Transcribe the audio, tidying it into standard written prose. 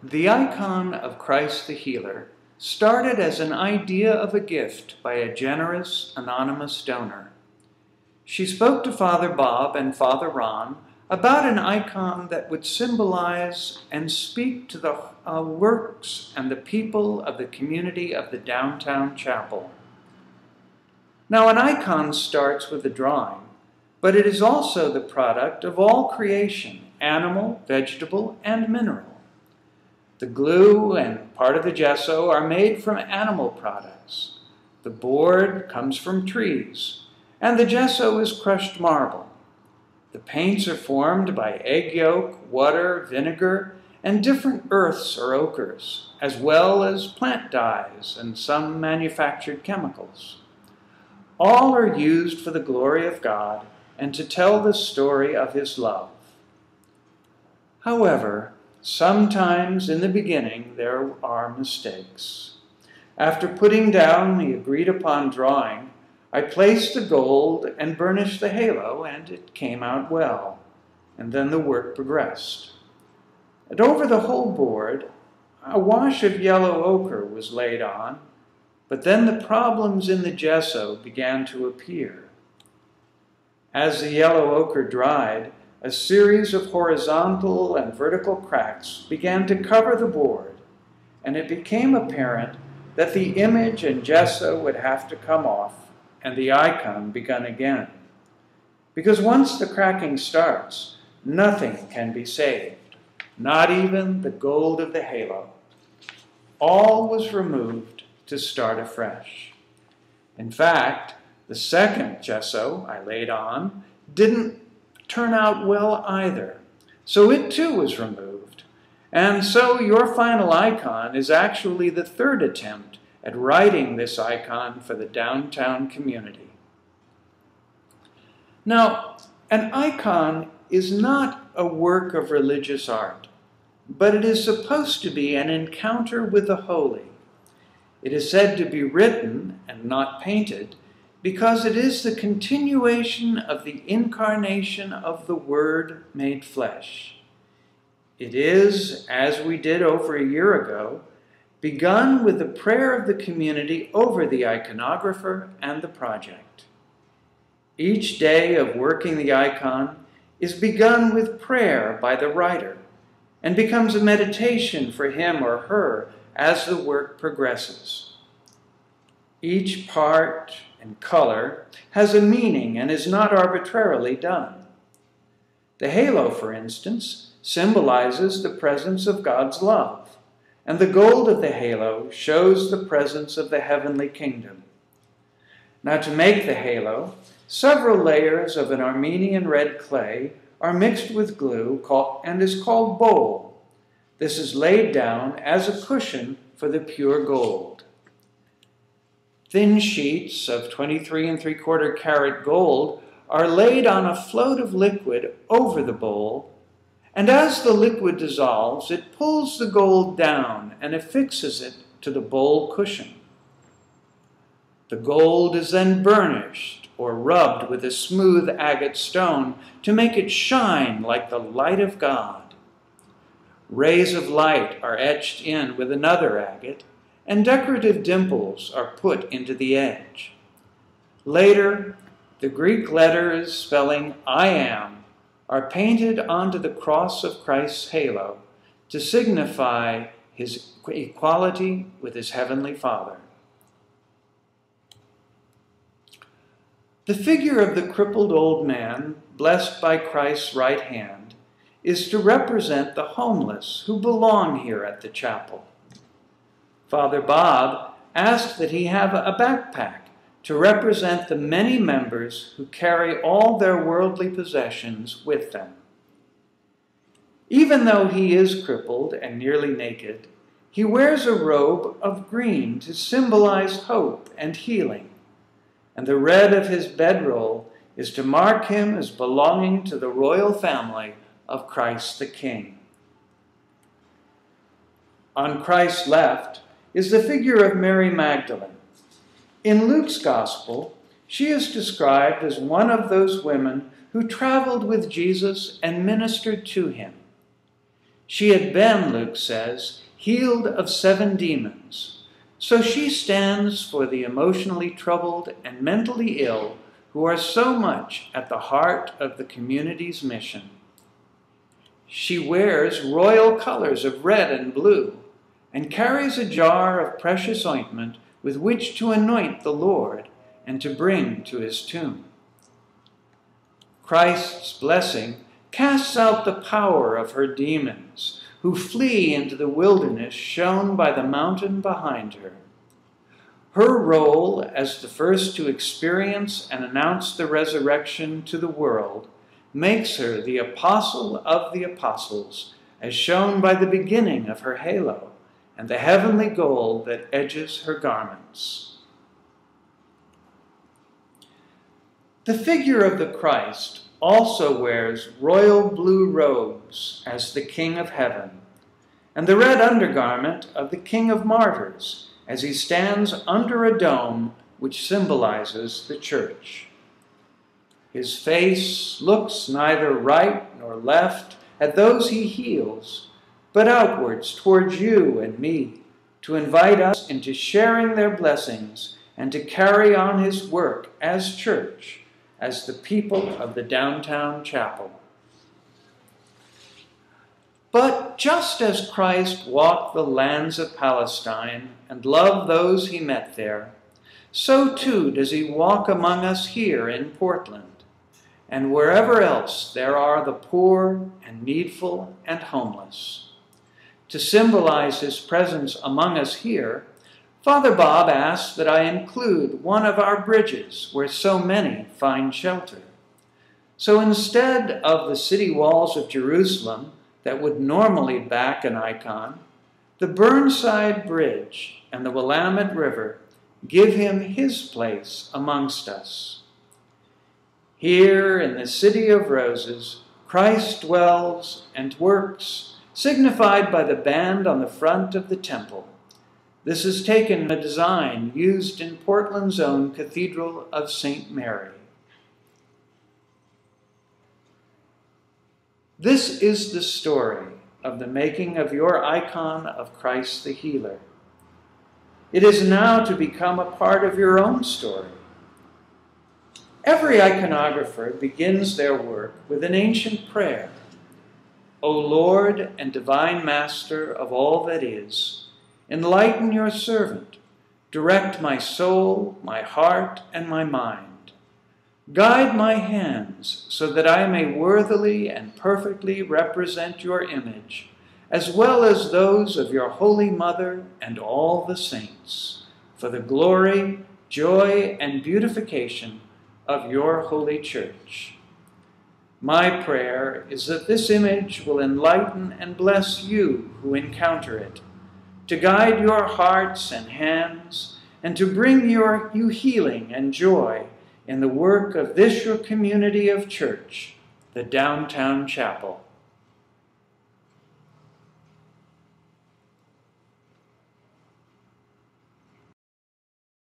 The icon of Christ the Healer started as an idea of a gift by a generous, anonymous donor. She spoke to Father Bob and Father Ron about an icon that would symbolize and speak to the works and the people of the community of the downtown chapel. Now, an icon starts with a drawing, but it is also the product of all creation, animal, vegetable, and mineral. The glue and part of the gesso are made from animal products. The board comes from trees, and the gesso is crushed marble. The paints are formed by egg yolk, water, vinegar, and different earths or ochres, as well as plant dyes and some manufactured chemicals. All are used for the glory of God and to tell the story of His love. However, sometimes in the beginning there are mistakes. After putting down the agreed-upon drawing, I placed the gold and burnished the halo, and it came out well, and then the work progressed. And over the whole board, a wash of yellow ochre was laid on, but then the problems in the gesso began to appear. As the yellow ochre dried, a series of horizontal and vertical cracks began to cover the board, and it became apparent that the image and gesso would have to come off and the icon begun again. Because once the cracking starts, nothing can be saved, not even the gold of the halo. All was removed to start afresh. In fact, the second gesso I laid on didn't turn out well either, so it too was removed. And so your final icon is actually the third attempt at writing this icon for the downtown community. Now, an icon is not a work of religious art, but it is supposed to be an encounter with the holy. It is said to be written and not painted because it is the continuation of the incarnation of the Word made flesh. It is, as we did over a year ago, begun with the prayer of the community over the iconographer and the project. Each day of working the icon is begun with prayer by the writer and becomes a meditation for him or her as the work progresses. Each part and color has a meaning and is not arbitrarily done. The halo, for instance, symbolizes the presence of God's love, and the gold of the halo shows the presence of the heavenly kingdom. Now, to make the halo, several layers of an Armenian red clay are mixed with glue and is called bole. This is laid down as a cushion for the pure gold. Thin sheets of 23 3/4 karat gold are laid on a float of liquid over the bowl, and as the liquid dissolves, it pulls the gold down and affixes it to the bowl cushion. The gold is then burnished or rubbed with a smooth agate stone to make it shine like the light of God. Rays of light are etched in with another agate, and decorative dimples are put into the edge. Later, the Greek letters spelling I am are painted onto the cross of Christ's halo to signify his equality with his heavenly Father. The figure of the crippled old man, blessed by Christ's right hand, is to represent the homeless who belong here at the chapel. Father Bob asked that he have a backpack to represent the many members who carry all their worldly possessions with them. Even though he is crippled and nearly naked, he wears a robe of green to symbolize hope and healing, and the red of his bedroll is to mark him as belonging to the royal family of Christ the King. On Christ's left is the figure of Mary Magdalene. In Luke's Gospel, she is described as one of those women who traveled with Jesus and ministered to him. She had been, Luke says, healed of 7 demons. So she stands for the emotionally troubled and mentally ill who are so much at the heart of the community's mission. She wears royal colors of red and blue and carries a jar of precious ointment with which to anoint the Lord and to bring to his tomb. Christ's blessing casts out the power of her demons, who flee into the wilderness shown by the mountain behind her. Her role as the first to experience and announce the resurrection to the world makes her the apostle of the apostles, as shown by the beginning of her halo and the heavenly gold that edges her garments. The figure of the Christ also wears royal blue robes as the King of Heaven, and the red undergarment of the King of Martyrs as he stands under a dome which symbolizes the church. His face looks neither right nor left at those he heals, but outwards towards you and me, to invite us into sharing their blessings and to carry on his work as church, as the people of the downtown chapel. But just as Christ walked the lands of Palestine and loved those he met there, so too does he walk among us here in Portland, and wherever else there are the poor and needful and homeless. To symbolize his presence among us here, Father Bob asked that I include one of our bridges where so many find shelter. So instead of the city walls of Jerusalem that would normally back an icon, the Burnside Bridge and the Willamette River give him his place amongst us. Here in the City of Roses, Christ dwells and works, signified by the band on the front of the temple. This is taken a design used in Portland's own Cathedral of St. Mary. This is the story of the making of your icon of Christ the Healer. It is now to become a part of your own story. Every iconographer begins their work with an ancient prayer. O Lord and divine Master of all that is, enlighten your servant, direct my soul, my heart, and my mind. Guide my hands so that I may worthily and perfectly represent your image, as well as those of your Holy Mother and all the saints, for the glory, joy, and beautification of your holy church. My prayer is that this image will enlighten and bless you who encounter it, to guide your hearts and hands, and to bring you healing and joy in the work of this your community of church, the downtown chapel.